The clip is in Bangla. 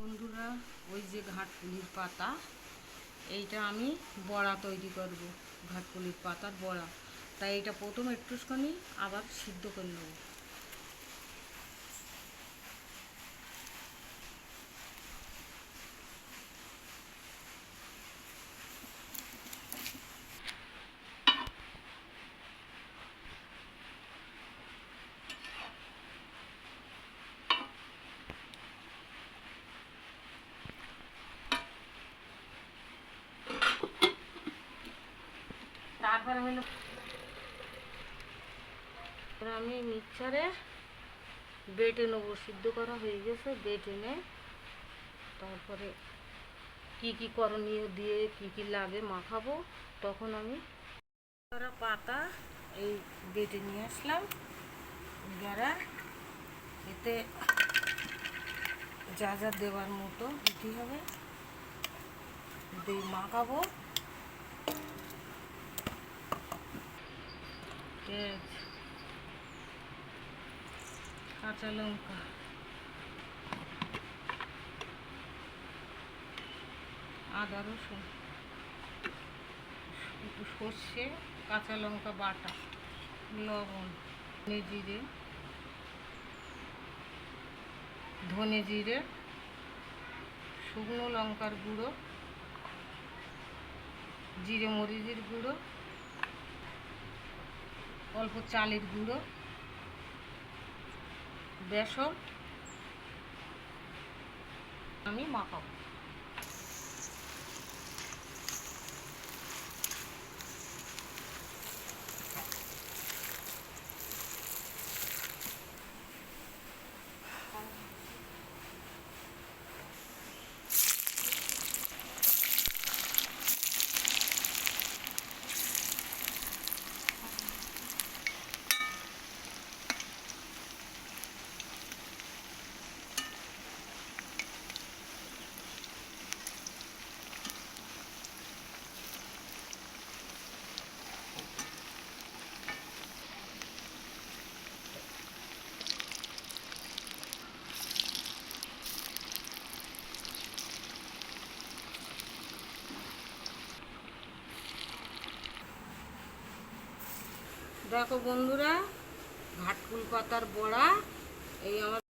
বন্ধুরা, ওই যে ঘাটপুলির পাতা, এইটা আমি বড়া তৈরি করব। ঘাটপুলির পাতার বড়া। তাই এটা প্রথমে একটুখানি আবার সিদ্ধ করে নেব। তারপরে হলো আমি মিক্সারে বেটে নেবো। সিদ্ধ করা হয়ে গেছে, বেটে নে তারপরে কি করণীয় দিয়ে কি লাগে মাখাবো, তখন আমি পাতা এই বেটে নিয়ে আসলাম। যারা এতে যা যা দেওয়ার মতো দিতে হবে দিয়ে মাখাবো। পেঁয়াজ, কাঁচা লঙ্কা, আদা রসুন, একটু সর্ষে, কাঁচা লঙ্কা বাটা, লবণ, জিরে, ধনে জিরে, শুকনো লঙ্কার গুঁড়ো, জিরে মরিচের গুঁড়ো, অল্প চালের গুঁড়ো, বেসন আমি মাখাবো। দেখো বন্ধুরা, ঘাটকুল পাতার বড়া এই আমার